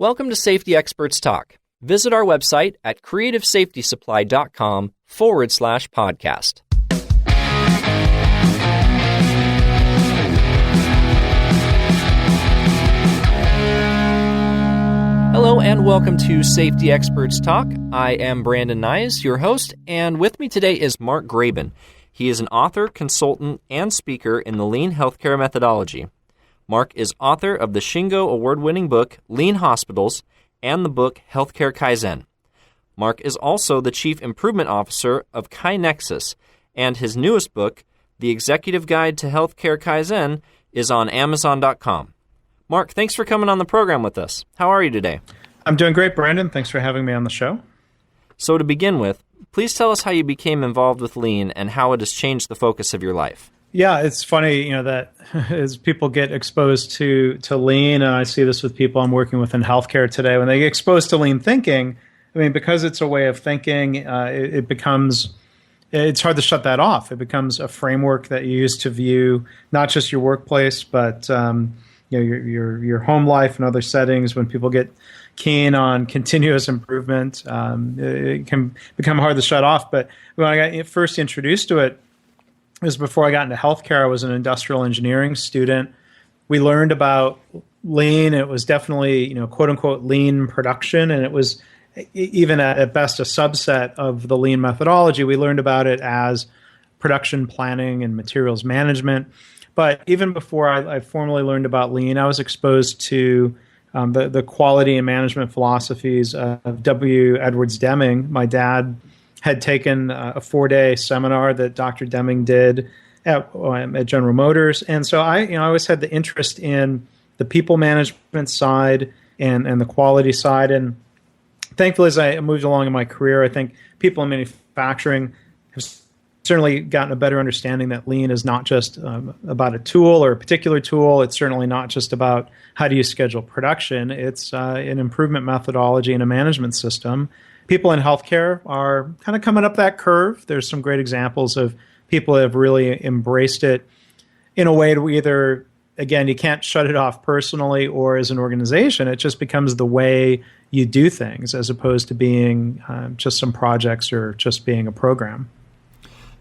Welcome to Safety Experts Talk. Visit our website at creativesafetysupply.com/podcast. Hello and welcome to Safety Experts Talk. I am Brandon Nyes, your host, and with me today is Mark Graban. He is an author, consultant, and speaker in the Lean Healthcare methodology. Mark is author of the Shingo award-winning book, Lean Hospitals, and the book, Healthcare Kaizen. Mark is also the Chief Improvement Officer of KaiNexus, and his newest book, The Executive Guide to Healthcare Kaizen, is on Amazon.com. Mark, thanks for coming on the program with us. How are you today? I'm doing great, Brandon. Thanks for having me on the show. So to begin with, please tell us how you became involved with Lean and how it has changed the focus of your life. Yeah, it's funny, that as people get exposed to Lean, and I see this with people I'm working with in healthcare today, when they get exposed to Lean thinking, because it's a way of thinking, it's hard to shut that off. It becomes a framework that you use to view not just your workplace, but your home life and other settings. When people get keen on continuous improvement, it can become hard to shut off. But when I got first introduced to it, was before I got into healthcare. I was an industrial engineering student. We learned about Lean. It was definitely, quote unquote, Lean production. And it was even at best a subset of the Lean methodology. We learned about it as production planning and materials management. But even before I formally learned about Lean, I was exposed to the quality and management philosophies of W. Edwards Deming. My dad had taken a 4-day seminar that Dr. Deming did at General Motors. And so I always had the interest in the people management side and the quality side. And thankfully, as I moved along in my career, I think people in manufacturing have certainly gotten a better understanding that Lean is not just about a tool or a particular tool. It's certainly not just about how do you schedule production. It's an improvement methodology and a management system. People in healthcare are kind of coming up that curve. There's some great examples of people that have really embraced it in a way to either, again, you can't shut it off personally or as an organization. It just becomes the way you do things as opposed to being just some projects or just being a program.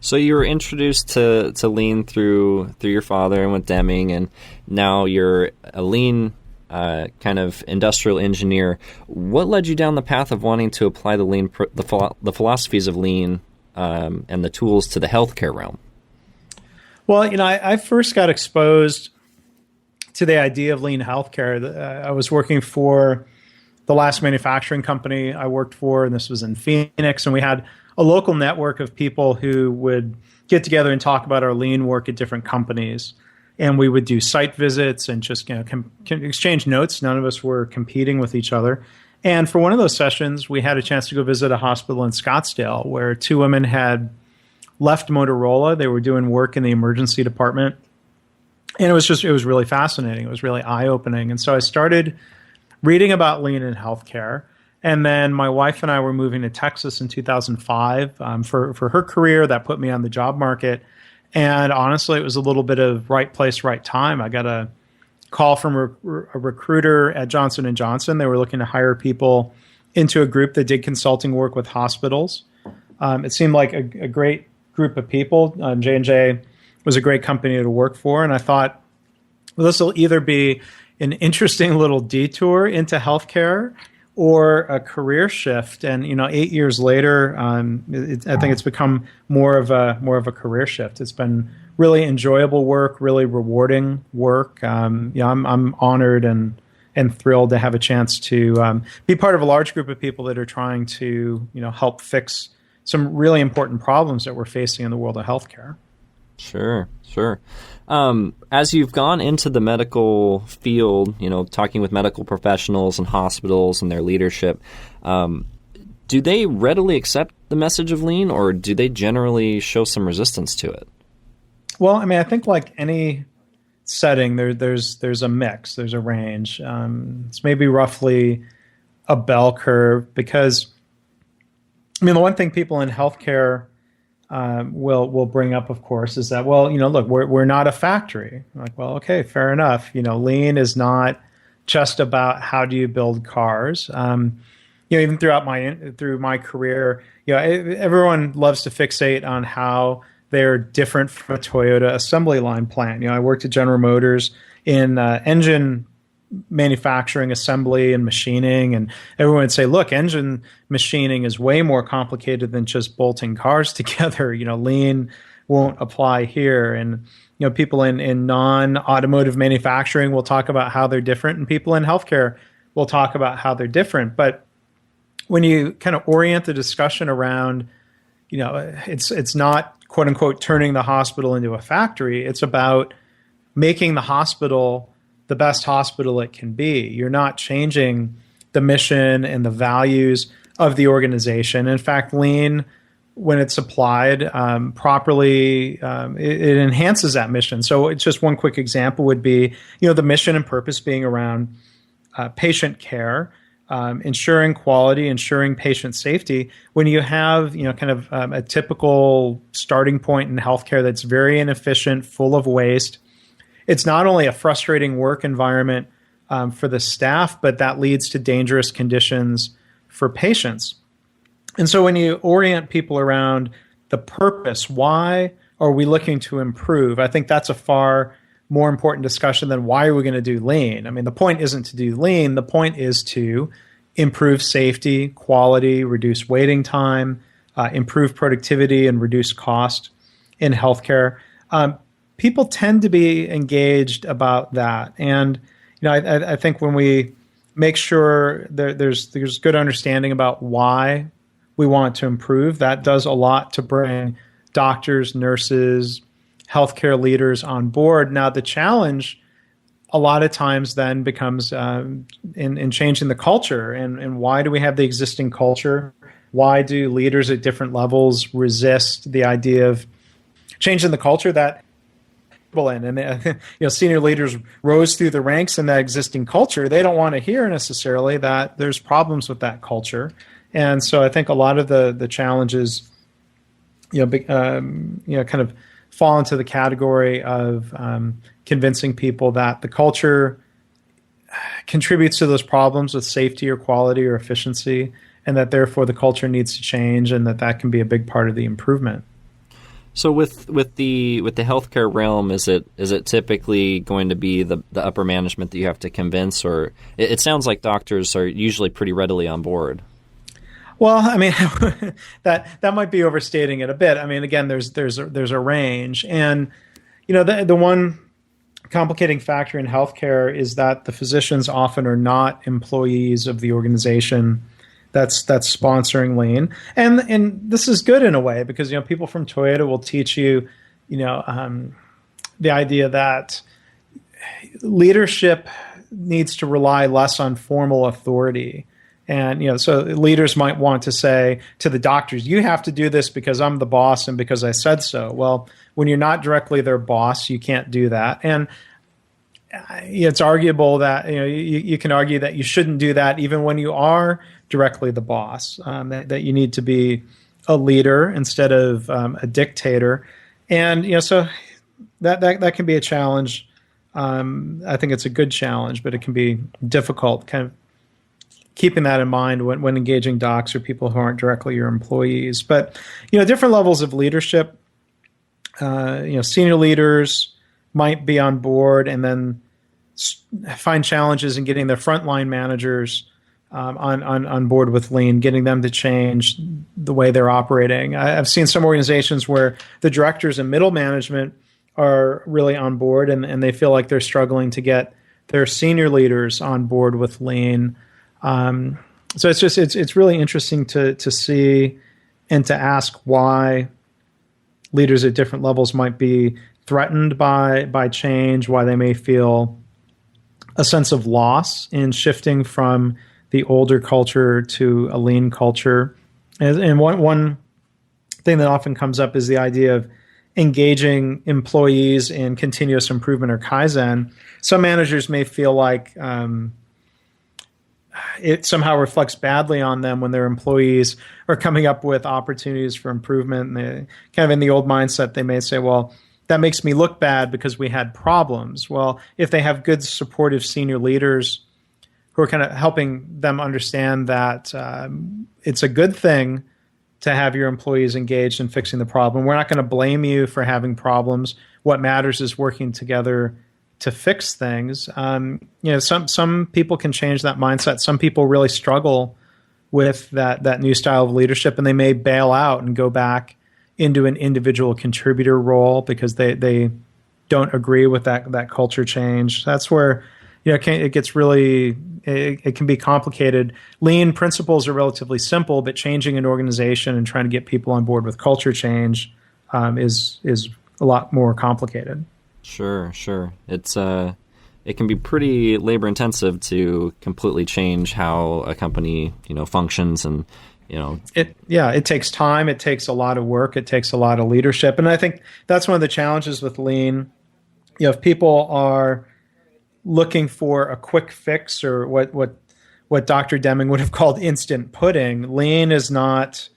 So you were introduced to Lean through your father and with Deming, and now you're a Lean kind of industrial engineer. What led you down the path of wanting to apply the Lean, the philosophies of Lean and the tools to the healthcare realm? Well, I first got exposed to the idea of Lean healthcare. I was working for the last manufacturing company I worked for, and this was in Phoenix, and we had a local network of people who would get together and talk about our Lean work at different companies. And we would do site visits and just exchange notes. None of us were competing with each other. And for one of those sessions, we had a chance to go visit a hospital in Scottsdale where two women had left Motorola. They were doing work in the emergency department. And it was really fascinating. It was really eye-opening. And so I started reading about Lean in healthcare. And then my wife and I were moving to Texas in 2005 for her career. That put me on the job market. And honestly, it was a little bit of right place, right time. I got a call from a recruiter at Johnson & Johnson. They were looking to hire people into a group that did consulting work with hospitals. It seemed like a great group of people. J&J was a great company to work for. And I thought, well, this will either be an interesting little detour into healthcare or a career shift. And 8 years later, I think it's become more of a career shift. It's been really enjoyable work, really rewarding work. I'm honored and thrilled to have a chance to be part of a large group of people that are trying to help fix some really important problems that we're facing in the world of healthcare. Sure. As you've gone into the medical field, talking with medical professionals and hospitals and their leadership, do they readily accept the message of Lean, or do they generally show some resistance to it? Well, I think like any setting, there's a mix, there's a range. It's maybe roughly a bell curve because, the one thing people in healthcare will bring up, of course, is that, look, we're not a factory. Like, well, okay, fair enough. Lean is not just about how do you build cars. Even through my career, everyone loves to fixate on how they're different from a Toyota assembly line plant. I worked at General Motors in engine manufacturing, assembly, and machining, and everyone would say, "Look, engine machining is way more complicated than just bolting cars together. Lean won't apply here." And people in non-automotive manufacturing will talk about how they're different, and people in healthcare will talk about how they're different. But when you kind of orient the discussion around, it's not quote unquote turning the hospital into a factory. It's about making the hospital the best hospital it can be. You're not changing the mission and the values of the organization. In fact, lean, when it's applied properly, it enhances that mission. So it's just one quick example would be, the mission and purpose being around patient care, ensuring quality, ensuring patient safety. When you have, a typical starting point in healthcare that's very inefficient, full of waste, it's not only a frustrating work environment for the staff, but that leads to dangerous conditions for patients. And so when you orient people around the purpose, why are we looking to improve? I think that's a far more important discussion than why are we going to do lean. I mean, the point isn't to do lean. The point is to improve safety, quality, reduce waiting time, improve productivity, and reduce cost in healthcare. People tend to be engaged about that. And I think when we make sure there's good understanding about why we want to improve, that does a lot to bring doctors, nurses, healthcare leaders on board. Now, the challenge a lot of times then becomes in changing the culture. And why do we have the existing culture? Why do leaders at different levels resist the idea of changing the culture that people in? And senior leaders rose through the ranks in that existing culture. They don't want to hear necessarily that there's problems with that culture. And so I think a lot of the challenges, kind of fall into the category of convincing people that the culture contributes to those problems with safety or quality or efficiency, and that therefore the culture needs to change, and that can be a big part of the improvement. So with the healthcare realm, is it typically going to be the upper management that you have to convince, or it sounds like doctors are usually pretty readily on board? Well, I mean, that might be overstating it a bit. I mean, again, there's a range, and the one complicating factor in healthcare is that the physicians often are not employees of the organization that's sponsoring lean, and this is good in a way because people from Toyota will teach you, the idea that leadership needs to rely less on formal authority. And, so leaders might want to say to the doctors, you have to do this because I'm the boss and because I said so. Well, when you're not directly their boss, you can't do that. And it's arguable that, you can argue that you shouldn't do that even when you are directly the boss, that you need to be a leader instead of a dictator. And, so that can be a challenge. I think it's a good challenge, but it can be difficult kind of keeping that in mind when engaging docs or people who aren't directly your employees. But, different levels of leadership, senior leaders might be on board and then find challenges in getting their frontline managers on board with lean, getting them to change the way they're operating. I've seen some organizations where the directors and middle management are really on board and they feel like they're struggling to get their senior leaders on board with lean. So it's really interesting to see and to ask why leaders at different levels might be threatened by change, why they may feel a sense of loss in shifting from the older culture to a lean culture. And one thing that often comes up is the idea of engaging employees in continuous improvement or kaizen. Some managers may feel like it somehow reflects badly on them when their employees are coming up with opportunities for improvement. And they, kind of in the old mindset, they may say, well, that makes me look bad because we had problems. Well, if they have good supportive senior leaders who are kind of helping them understand that it's a good thing to have your employees engaged in fixing the problem. We're not going to blame you for having problems. What matters is working together to fix things. Some people can change that mindset. Some people really struggle with that new style of leadership, and they may bail out and go back into an individual contributor role because they don't agree with that culture change. That's where it gets really, it can be complicated. Lean principles are relatively simple, but changing an organization and trying to get people on board with culture change is a lot more complicated. Sure. It can be pretty labor intensive to completely change how a company, functions, and it takes time, it takes a lot of work, it takes a lot of leadership. And I think that's one of the challenges with Lean. If people are looking for a quick fix, or what Dr. Deming would have called instant pudding, Lean is not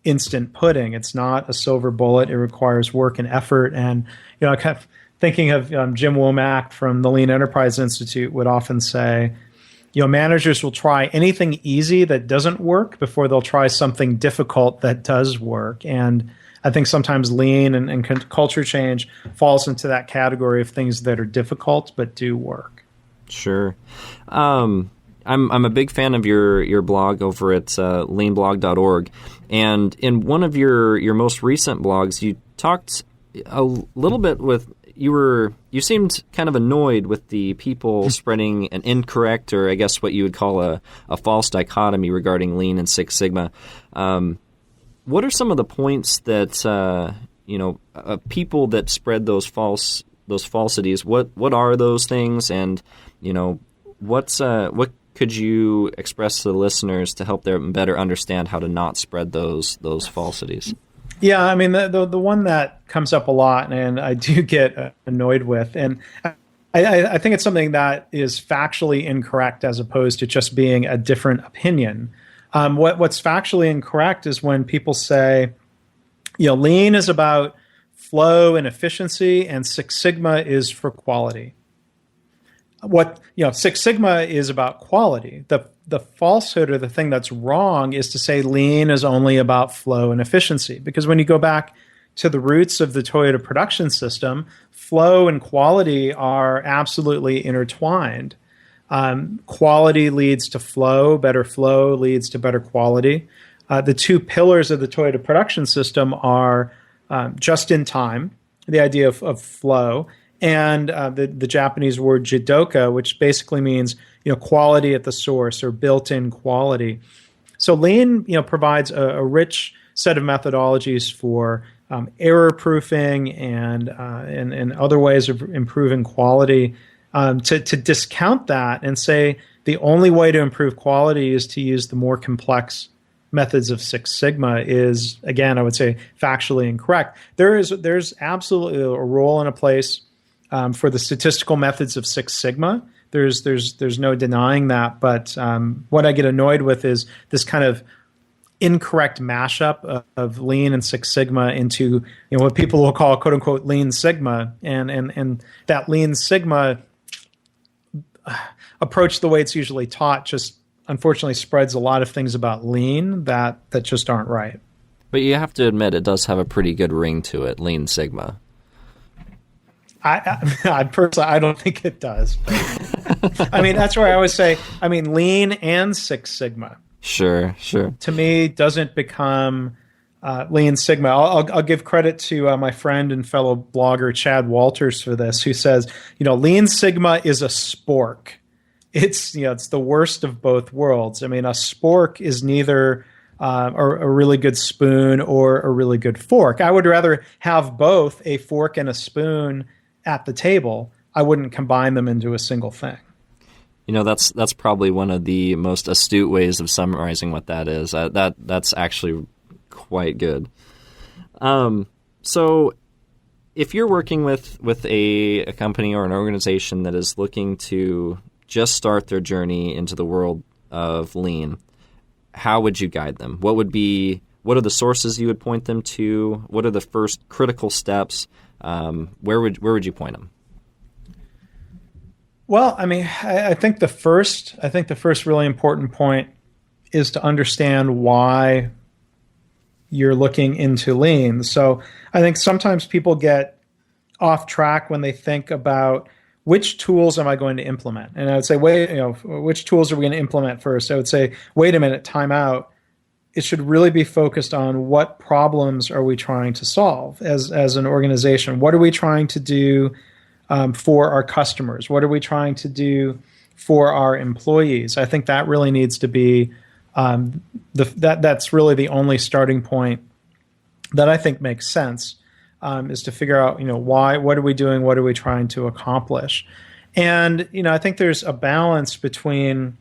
instant pudding. It's not a silver bullet. It requires work and effort. And kind of thinking of Jim Womack from the Lean Enterprise Institute would often say, managers will try anything easy that doesn't work before they'll try something difficult that does work. And I think sometimes Lean and culture change falls into that category of things that are difficult but do work. Sure. I'm a big fan of your blog over at leanblog.org. And in one of your most recent blogs, you talked a little bit you seemed kind of annoyed with the people spreading an incorrect, or I guess what you would call a false dichotomy regarding Lean and Six Sigma. What are some of the points that people that spread those falsities? What are those things, and what could you express to the listeners to help them better understand how to not spread those falsities? Yeah, I mean, the one that comes up a lot, and I do get annoyed with, and I think it's something that is factually incorrect as opposed to just being a different opinion. What's factually incorrect is when people say, Lean is about flow and efficiency, and Six Sigma is for quality. Six Sigma is about quality. The falsehood, or the thing that's wrong, is to say Lean is only about flow and efficiency. Because when you go back to the roots of the Toyota production system, flow and quality are absolutely intertwined. Quality leads to flow. Better flow leads to better quality. The two pillars of the Toyota production system are just in time, the idea of flow, and the Japanese word jidoka, which basically means quality at the source, or built-in quality. So Lean provides a rich set of methodologies for error proofing and other ways of improving quality. To discount that and say the only way to improve quality is to use the more complex methods of Six Sigma is, again, I would say factually incorrect. There's absolutely a role and a place for the statistical methods of Six Sigma. There's no denying that. But what I get annoyed with is this kind of incorrect mashup of Lean and Six Sigma into what people will call "quote unquote" Lean Sigma, and that Lean Sigma approach, the way it's usually taught, just unfortunately spreads a lot of things about Lean that just aren't right. But you have to admit, it does have a pretty good ring to it, Lean Sigma. I personally, I don't think it does. I mean, that's where I always say, Lean and Six Sigma. Sure. To me, doesn't become Lean Sigma. I'll give credit to my friend and fellow blogger Chad Walters for this, who says, Lean Sigma is a spork. It's the worst of both worlds. I mean, a spork is neither a really good spoon or a really good fork. I would rather have both a fork and a spoon at the table. I wouldn't combine them into a single thing. That's probably one of the most astute ways of summarizing what that is. That's actually quite good. So if you're working with a company or an organization that is looking to just start their journey into the world of Lean, how would you guide them? What are the sources you would point them to? What are the first critical steps? Where would you point them? Well, I mean, I think the first really important point is to understand why you're looking into lean. So I think sometimes people get off track when they think about which tools am I going to implement? And I would say, wait, which tools are we going to implement first? I would say, wait a minute, time out. It should really be focused on what problems are we trying to solve as an organization? What are we trying to do for our customers? What are we trying to do for our employees? I think that really needs to be that's really the only starting point that I think makes sense, is to figure out, why, what are we doing? What are we trying to accomplish? And, I think there's a balance between,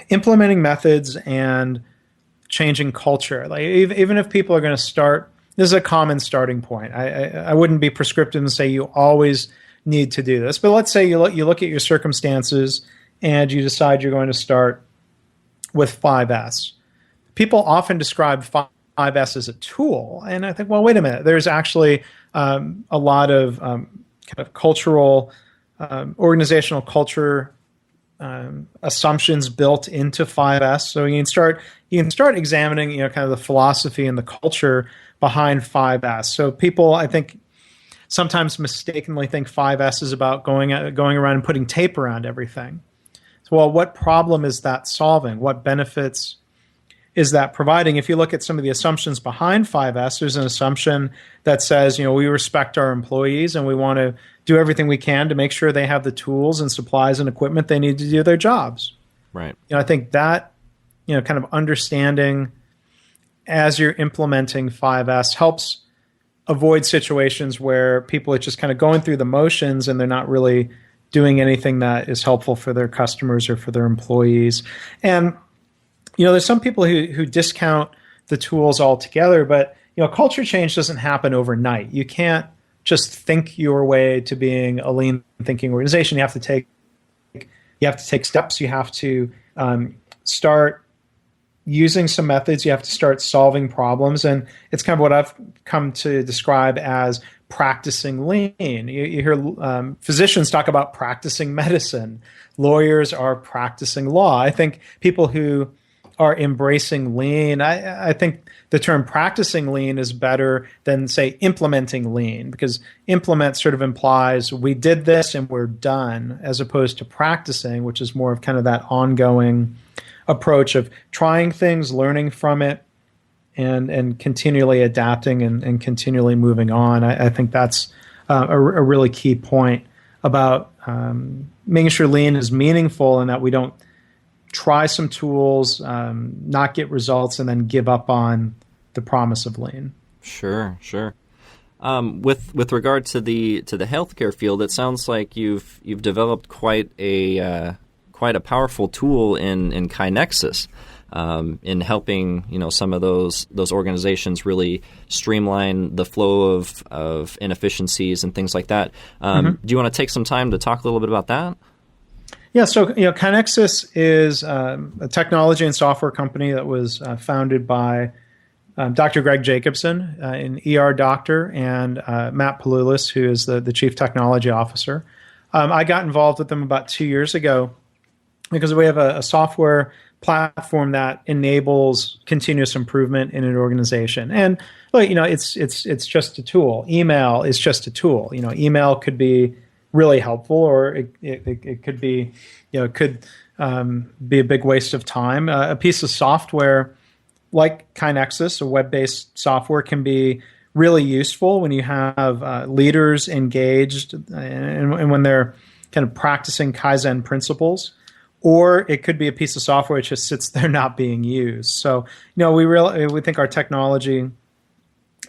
implementing methods and changing culture. Like even if people are going to start, this is a common starting point. I wouldn't be prescriptive and say you always need to do this, but let's say you look at your circumstances and you decide you're going to start with 5S. People often describe 5S as a tool, and I think, well, wait a minute. There's actually a lot of kind of cultural, organizational culture assumptions built into 5S. So you can start examining, kind of the philosophy and the culture behind 5S. So people, I think, sometimes mistakenly think 5S is about going around and putting tape around everything. So, well, what problem is that solving? What benefits is that providing? If you look at some of the assumptions behind 5S, there's an assumption that says, we respect our employees and we want to do everything we can to make sure they have the tools and supplies and equipment they need to do their jobs. Right. I think that, kind of understanding as you're implementing 5S helps avoid situations where people are just kind of going through the motions and they're not really doing anything that is helpful for their customers or for their employees. And, there's some people who discount the tools altogether, but, culture change doesn't happen overnight. You can't just think your way to being a lean thinking organization. You have to take steps. You have to start using some methods. You have to start solving problems. And it's kind of what I've come to describe as practicing lean. You hear physicians talk about practicing medicine. Lawyers are practicing law. I think people who are embracing lean, I think the term practicing lean is better than, say, implementing lean, because implement sort of implies we did this and we're done, as opposed to practicing, which is more of kind of that ongoing approach of trying things, learning from it, and continually adapting and continually moving on. I think that's a really key point about making sure lean is meaningful and that we don't try some tools, not get results, and then give up on the promise of lean. Sure. With regard to the healthcare field, it sounds like you've developed quite a powerful tool in KaiNexus, in helping some of those organizations really streamline the flow of inefficiencies and things like that. Do you want to take some time to talk a little bit about that? Yeah, so KaiNexus is a technology and software company that was founded by Dr. Greg Jacobson, an ER doctor, and Matt Palulis, who is the chief technology officer. I got involved with them about 2 years ago because we have a software platform that enables continuous improvement in an organization. And it's just a tool. Email is just a tool. Email could be really helpful, or it could be, be a big waste of time. A piece of software like KaiNexus, a web-based software, can be really useful when you have leaders engaged and when they're kind of practicing kaizen principles. Or it could be a piece of software that just sits there not being used. So, we think our technology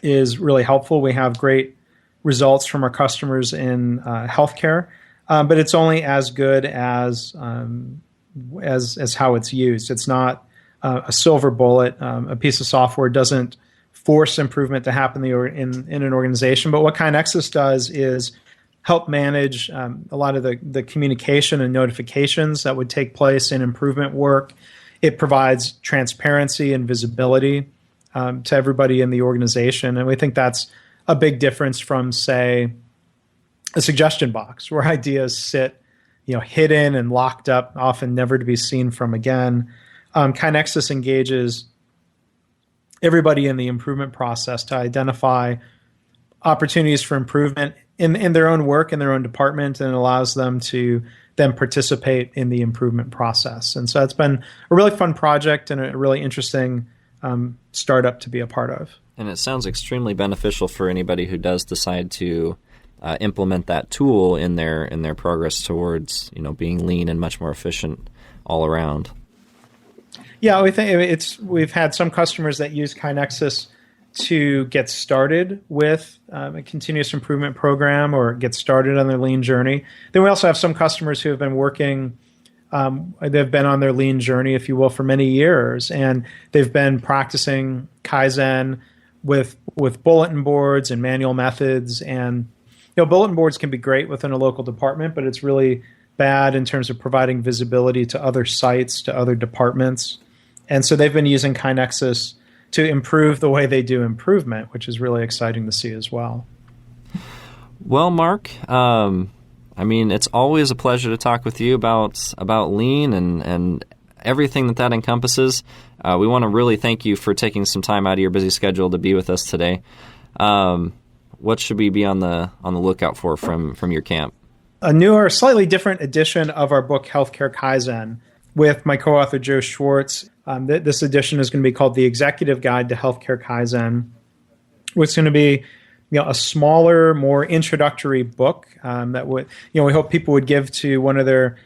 is really helpful. We have great results from our customers in healthcare, but it's only as good as how it's used. It's not a silver bullet. A piece of software doesn't force improvement to happen in an organization. But what KaiNexus does is help manage a lot of the communication and notifications that would take place in improvement work. It provides transparency and visibility to everybody in the organization. And we think that's a big difference from, say, a suggestion box where ideas sit, hidden and locked up, often never to be seen from again. KaiNexus engages everybody in the improvement process to identify opportunities for improvement in their own work, in their own department, and allows them to then participate in the improvement process. And so it's been a really fun project and a really interesting startup to be a part of. And it sounds extremely beneficial for anybody who does decide to implement that tool in their progress towards being lean and much more efficient all around. Yeah, we've had some customers that use KaiNexus to get started with a continuous improvement program or get started on their lean journey. Then we also have some customers who have been working, they've been on their lean journey, if you will, for many years, and they've been practicing kaizen with bulletin boards and manual methods. And bulletin boards can be great within a local department, but it's really bad in terms of providing visibility to other sites, to other departments. And so they've been using KaiNexus to improve the way they do improvement, which is really exciting to see as well. Well, Mark, it's always a pleasure to talk with you about lean and everything that encompasses. We want to really thank you for taking some time out of your busy schedule to be with us today. What should we be on the lookout for from your camp? A newer, slightly different edition of our book, Healthcare Kaizen, with my co-author, Joe Schwartz. This edition is going to be called The Executive Guide to Healthcare Kaizen, which is going to be a smaller, more introductory book that would we hope people would give to one of their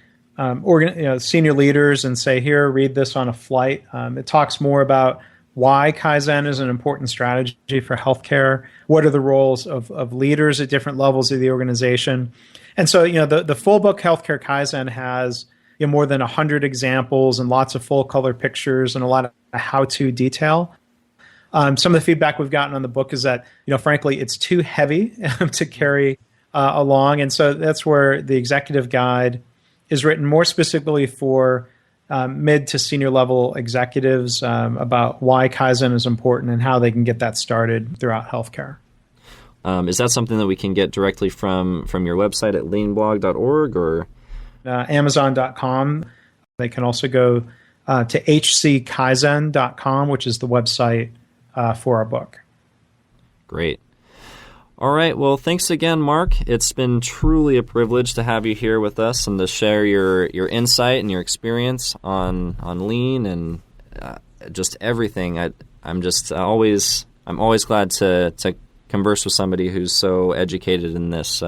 senior leaders and say, here, read this on a flight. It talks more about why Kaizen is an important strategy for healthcare, what are the roles of leaders at different levels of the organization. And so, the full book, Healthcare Kaizen, has more than 100 examples and lots of full color pictures and a lot of how-to detail. Some of the feedback we've gotten on the book is that, frankly, it's too heavy to carry along. And so that's where the executive guide is written more specifically for mid to senior level executives about why Kaizen is important and how they can get that started throughout healthcare. Is that something that we can get directly from your website at leanblog.org or? Amazon.com. They can also go to hckaizen.com, which is the website for our book. Great. All right. Well, thanks again, Mark. It's been truly a privilege to have you here with us and to share your insight and your experience on lean and just everything. I'm always glad to converse with somebody who's so educated in this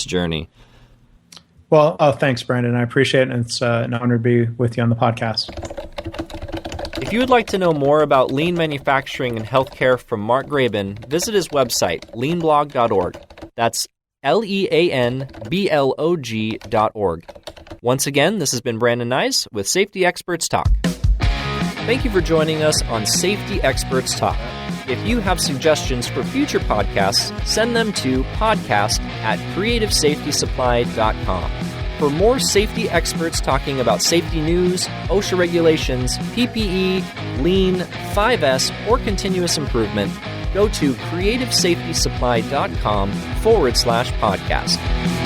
journey. Well, thanks, Brandon. I appreciate it, and it's an honor to be with you on the podcast. If you would like to know more about lean manufacturing and healthcare from Mark Graben, visit his website, leanblog.org. That's leanblog.org. Once again, this has been Brandon Nyes with Safety Experts Talk. Thank you for joining us on Safety Experts Talk. If you have suggestions for future podcasts, send them to podcast@creativesafetysupply.com. For more safety experts talking about safety news, OSHA regulations, PPE, Lean, 5S, or continuous improvement, go to creativesafetysupply.com/podcast.